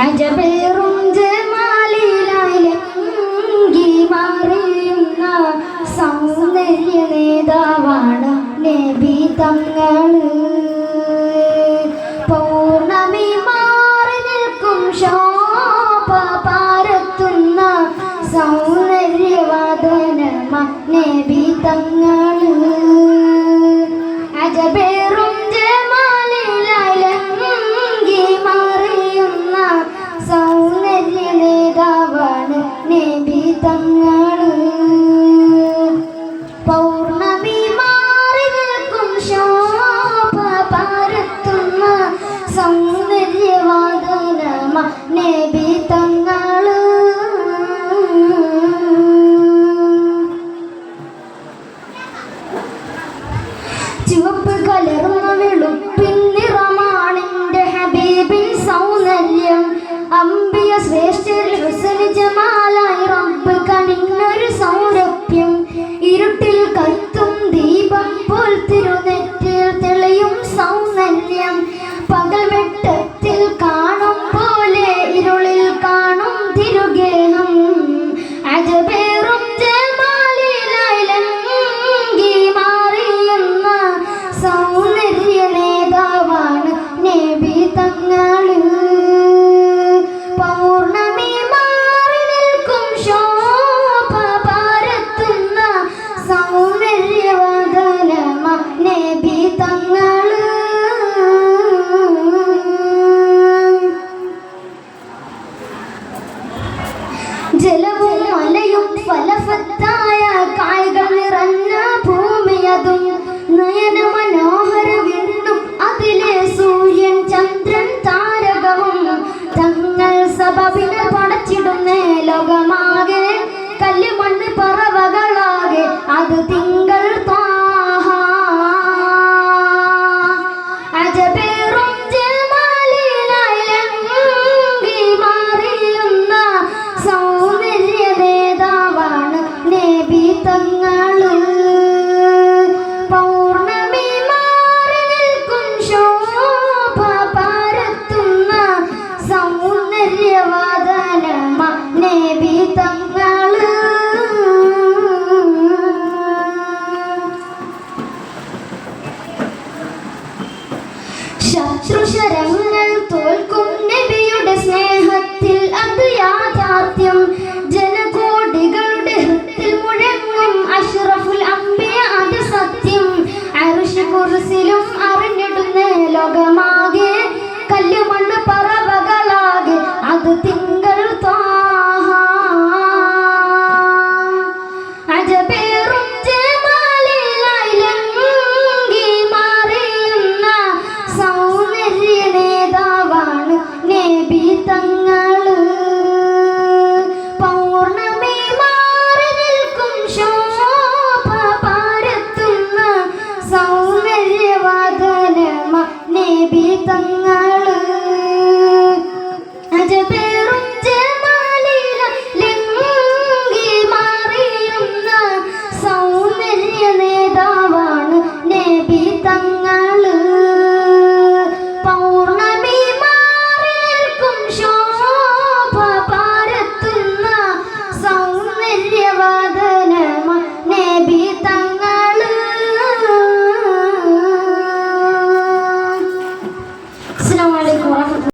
അജബേറും ജമാലിലായിലെങ്കി മാറിയുന്ന സൗന്ദര്യ നേതാവാണ് നബി തങ്ങള്. പൗർണമി മാറി നിൽക്കും ശോഭ പാരത്തുന്ന സൗന്ദര്യവദനമ നബി തങ്ങള്. അജബേറും ജമാലിലായിലെങ്കി മാറിയുന്ന സൗന്ദര്യ നേതാവാണ് നബി തങ്ങള്. പൗർണമി മാറി നിൽക്കും ശോഭ പാരത്തുന്ന സൗന്ദര്യവദനമ നബി തങ്ങള്. ചുവപ്പ് കലർന്ന വെളുപ്പിൻ നിറമാണിന്റെ ഹബീബിൻ സൗന്ദര്യം. അംബിയ ശ്രേഷ്ഠരിൽ ഹുസ്ന ജമാലായി റബ്ബ് കനിഞ്ഞൊരു സൗരഭ്യം. ഇരുട്ടിൽ കത്തും ദീപം പോൽ തിരുനെറ്റിൽ തെളിയും സൗന്ദര്യം. പകൽ വെട്ടത്തിൽ കാണും പോലെ ഇരുളിൽ കാണും തിരുഗേഹം. അജബേറും ജമാലിലായിലെങ്കി മാറിയുന്ന സൗന്ദര്യ നേതാവാണ് നബി തങ്ങള്. പൗർണമി മാറി നിൽക്കും ശോഭ പാരത്തുന്ന സൗന്ദര്യവദനമ നബി തങ്ങള്. ജലവും മലയും ഫലവത്തായ കായകൾ നിറഞ്ഞ ഭൂമിയതും നയന മനോഹര വീണ്ടും അതിലെ സൂര്യൻ ചന്ദ്രൻ താരകവും. തങ്ങൾ സബബിനെ പടച്ചിടുന്നേ ലോകമാകെ കല്ല് മണ്ണ് പറവകളാകെ അത് തിങ്കൾ ത്വാഹ. അജബേറും ജമാലിലായിലെങ്കി മാറിയുന്ന സൗന്ദര്യ നേതാവാണ് നബി തങ്ങള്. പൗർണമി മാറി നിൽക്കും ശോഭ പാരത്തുന്ന സൗന്ദര്യവദനമ നബി തങ്ങള്. ശത്രുശരങ്ങൾ തോൽക്കും നബിയുടെ സ്നേഹത്തിൽ അത് യാഥാർത്ഥ്യം. ജനകോടികളുടെ ഹൃത്തിൽ മുഴങ്ങും അഷ്റഫുൽ അംബിയ അത് സത്യം. അർശ് കുർസിലും അറിഞ്ഞിടുന്നേ ലോകമാകെ കല്ല് മണ്ണ് പറവകളാകെ അത് തിങ്കൾ ത്വാഹ. അജബേറും ജമാലിലായിലെങ്കി മാറിയുന്ന സൗന്ദര്യ നേതാവാണ് നബി തങ്ങള്. പൗർണമി മാറി നിൽക്കും ശോഭ പാരത്തുന്ന സൗന്ദര്യവദനമ നബി തങ്ങള്. അജബേറും ജമാലിലായിലെങ്കി മാറിയുന്ന സൗന്ദര്യ നേതാവാണ് നബി തങ്ങള്. പൗർണമി മാറി നിൽക്കും ശോഭ പാരത്തുന്ന സൗന്ദര്യവദനമ നബി തങ്ങള്. അസ്സലാമു അലൈക്കും വറഹ്മത്തുള്ളാഹി.